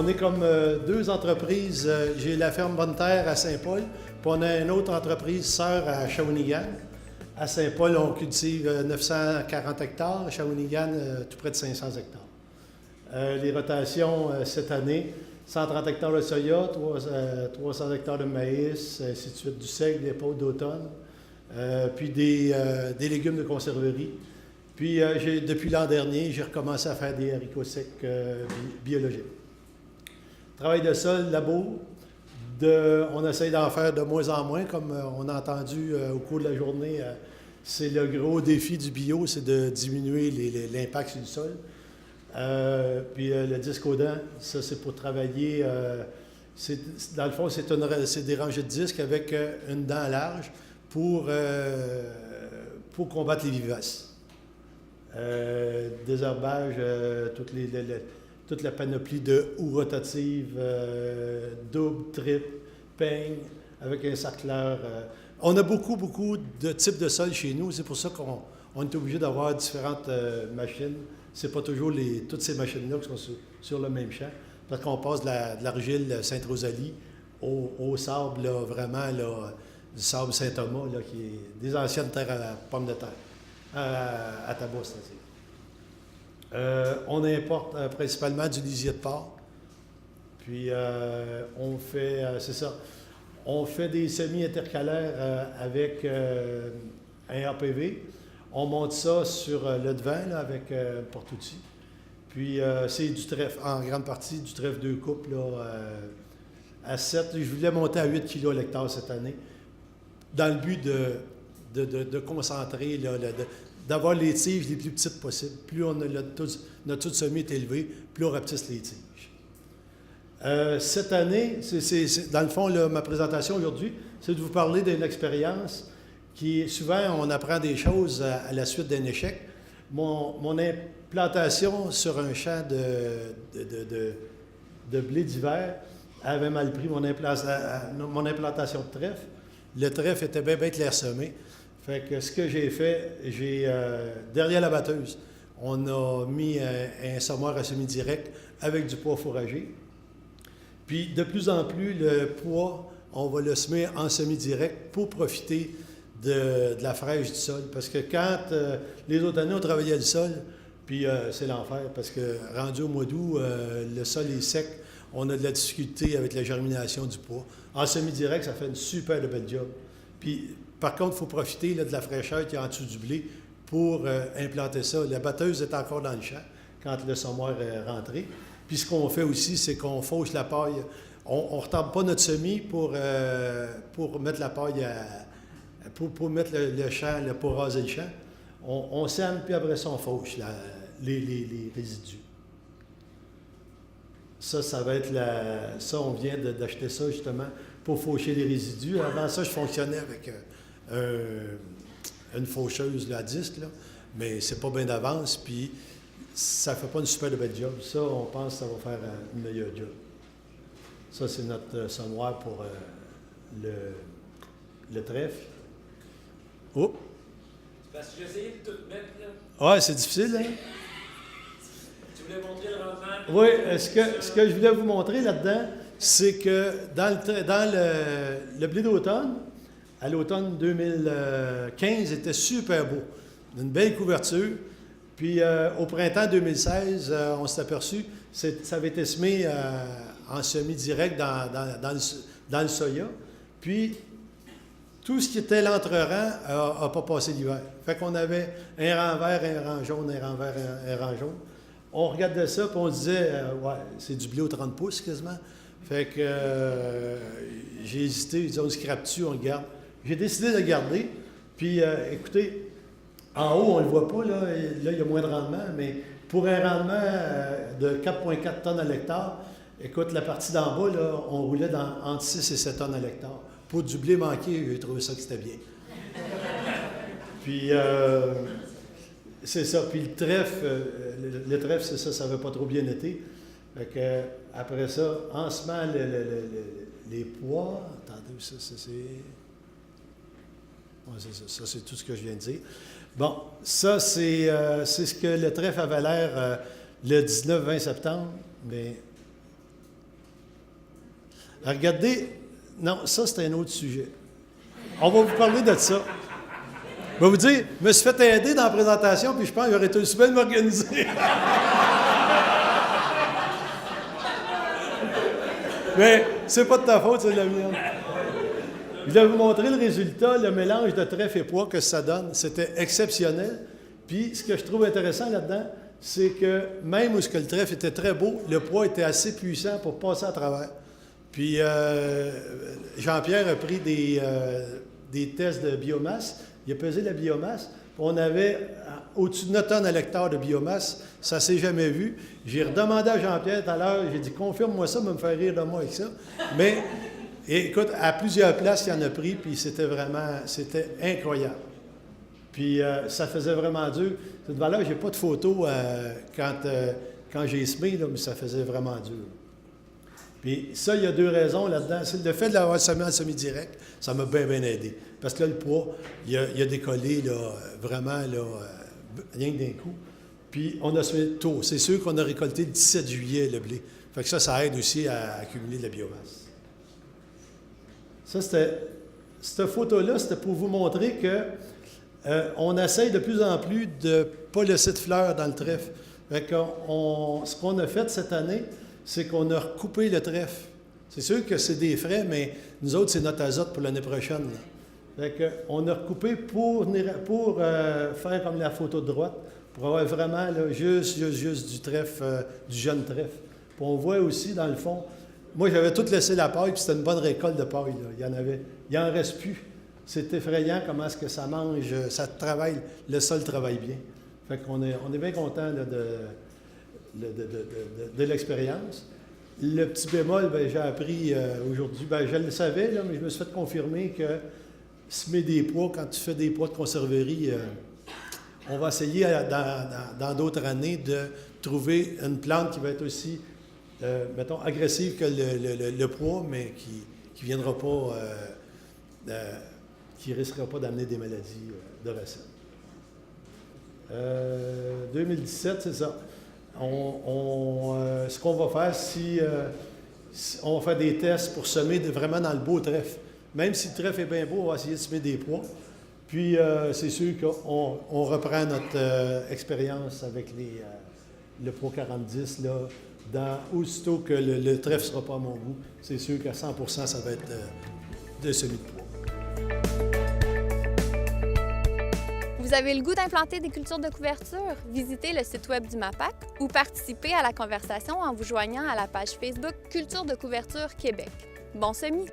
On est comme deux entreprises. J'ai la ferme Bonne Terre à Saint-Paul, puis on a une autre entreprise sœur à Shawinigan. À Saint-Paul, on cultive 940 hectares. À Shawinigan, tout près de 500 hectares. Les rotations cette année, 130 hectares de soya, 300 hectares de maïs, ainsi de suite, du seigle, des pots d'automne, puis des légumes de conserverie. Puis, depuis l'an dernier, j'ai recommencé à faire des haricots secs biologiques. Travail de sol, labo, on essaye d'en faire de moins en moins, comme on a entendu au cours de la journée. C'est le gros défi du bio, c'est de diminuer l'impact sur le sol. Puis le disque aux dents, ça c'est pour travailler. Dans le fond, c'est des rangées de disques avec une dent large pour combattre les vivaces. Désherbage, toute la panoplie de houes rotatives, double, triple, peigne, avec un sarcleur. On a beaucoup de types de sols chez nous. C'est pour ça qu'on est obligé d'avoir différentes machines. C'est pas toujours toutes ces machines-là qui sont sur le même champ, parce qu'on passe de l'argile Sainte-Rosalie au sable, là, vraiment, là, du sable Saint-Thomas, là, qui est des anciennes terres à pommes de terre, à tabac, c'est-à-dire. On importe principalement du lisier de porc. Puis on fait, c'est ça, on fait des semis intercalaires avec un APV. On monte ça sur le devant là, avec un porte-outil. Puis c'est du trèfle, en grande partie du trèfle 2 coupes là, à 7. Je voulais monter à 8 kg à l'hectare cette année, dans le but de concentrer, là, d'avoir les tiges les plus petites possibles. Plus notre taux de semis est élevé, plus on rapetisse les tiges. Cette année, dans le fond, là, ma présentation aujourd'hui, c'est de vous parler d'une expérience qui, souvent, on apprend des choses à la suite d'un échec. Mon implantation sur un champ de blé d'hiver avait mal pris mon implantation de trèfle. Le trèfle était bien clairsemé. Fait que ce que j'ai fait, derrière la batteuse, on a mis un semoir à semi-direct avec du pois fourragé. Puis, de plus en plus, le pois, on va le semer en semi-direct pour profiter de la fraîche du sol. Parce que quand les autres années, on travaillait le sol, puis c'est l'enfer, parce que rendu au mois d'août, le sol est sec, on a de la difficulté avec la germination du pois. En semi-direct, ça fait une super de belle job. Puis, par contre, il faut profiter là, de la fraîcheur qui est en dessous du blé pour implanter ça. La batteuse est encore dans le champ quand le semoir est rentré. Puis ce qu'on fait aussi, c'est qu'on fauche la paille. On ne retarde pas notre semis pour mettre la paille pour mettre le champ, pour raser le champ. On sème, puis après ça, on fauche les résidus. Ça va être ça, on vient d'acheter ça justement pour faucher les résidus. Avant ça, je fonctionnais avec une faucheuse là, à disque, là, mais c'est pas bien d'avance, puis ça fait pas une super belle job. Ça, on pense que ça va faire une meilleure job. Ça, c'est notre semoir pour le trèfle. Oh! Parce que j'ai essayé de tout mettre, là. Ouais, c'est difficile, hein? Tu voulais montrer le rendement? Oui, ce que je voulais vous montrer là-dedans, c'est que dans le blé d'automne, à l'automne 2015, était super beau. Une belle couverture. Puis au printemps 2016, on s'est aperçu, ça avait été semé en semi-direct dans le soya. Puis tout ce qui était l'entre-rang n'a pas passé l'hiver. Fait qu'on avait un rang vert, un rang jaune, un rang vert, un rang jaune. On regardait ça, puis on disait, ouais, c'est du blé aux 30 pouces quasiment. Fait que j'ai hésité, j'ai dit, on scrape-tu, on le garde. J'ai décidé de le garder. Puis écoutez, en haut, on ne le voit pas, là, il y a moins de rendement, mais pour un rendement de 4,4 tonnes à l'hectare, écoute, la partie d'en bas, là, on roulait entre 6 et 7 tonnes à l'hectare. Pour du blé manqué, j'ai trouvé ça que c'était bien. Puis, c'est ça. Puis le trèfle, c'est ça, ça n'avait pas trop bien été. Fait que, après ça, en semant les pois, attendez, ça c'est... Ouais, c'est ça. Ça, c'est tout ce que je viens de dire. Bon, ça, c'est ce que le trèfle avait l'air le 19-20 septembre, mais Regardez, non, ça c'est un autre sujet. On va vous parler de ça. Je vais vous dire, je me suis fait aider dans la présentation, puis je pense que j'aurais été aussi bien m'organiser. Mais c'est pas de ta faute, c'est de la mienne. Je vais vous montrer le résultat, le mélange de trèfle et pois que ça donne. C'était exceptionnel. Puis, ce que je trouve intéressant là-dedans, c'est que même où le trèfle était très beau, le pois était assez puissant pour passer à travers. Puis, Jean-Pierre a pris des tests de biomasse. Il a pesé la biomasse. On avait au-dessus de 9 tonnes à l'hectare de biomasse. Ça ne s'est jamais vu. J'ai redemandé à Jean-Pierre tout à l'heure, j'ai dit, confirme-moi ça, me faire rire de moi avec ça. Mais, écoute, à plusieurs places, il y en a pris, puis c'était incroyable. Puis ça faisait vraiment dur. Cette valeur, je n'ai pas de photo quand j'ai semé, là, mais ça faisait vraiment dur. Puis ça, il y a 2 raisons là-dedans. C'est le fait de l'avoir semé en semi-direct, ça m'a bien, bien aidé. Parce que là, le pois, il a décollé là, vraiment là, rien que d'un coup. Puis on a semé tôt. C'est sûr qu'on a récolté le 17 juillet le blé. Fait que ça aide aussi à accumuler de la biomasse. Ça, cette photo-là, c'était pour vous montrer que on essaye de plus en plus de ne pas laisser de fleurs dans le trèfle. Fait que ce qu'on a fait cette année, c'est qu'on a recoupé le trèfle. C'est sûr que c'est des frais, mais nous autres, c'est notre azote pour l'année prochaine. Là. Fait qu'on a recoupé pour faire comme la photo de droite, pour avoir vraiment là, juste du trèfle, du jeune trèfle. Puis on voit aussi, dans le fond, moi, j'avais tout laissé la paille, puis c'était une bonne récolte de paille. Là. Il n'en reste plus. C'est effrayant comment est-ce que ça mange, ça travaille, le sol travaille bien. Fait qu'on est bien content là, de l'expérience. Le petit bémol, bien, j'ai appris aujourd'hui, bien, je le savais, là, mais je me suis fait confirmer que semer des pois, quand tu fais des pois de conserverie, on va essayer dans d'autres années de trouver une plante qui va être aussi, mettons, agressive que le pois, mais qui ne viendra pas, qui ne risquera pas d'amener des maladies de racines. 2017, c'est ça. Ce qu'on va faire, on va faire des tests pour semer vraiment dans le beau trèfle. Même si le trèfle est bien beau, on va essayer de semer des pois. Puis, c'est sûr qu'on reprend notre expérience avec le Pro 4010, là, aussitôt que le trèfle ne sera pas à mon goût. C'est sûr qu'à 100%, ça va être de semis de pois. Vous avez le goût d'implanter des cultures de couverture? Visitez le site web du MAPAC ou participez à la conversation en vous joignant à la page Facebook Culture de couverture Québec. Bon semis!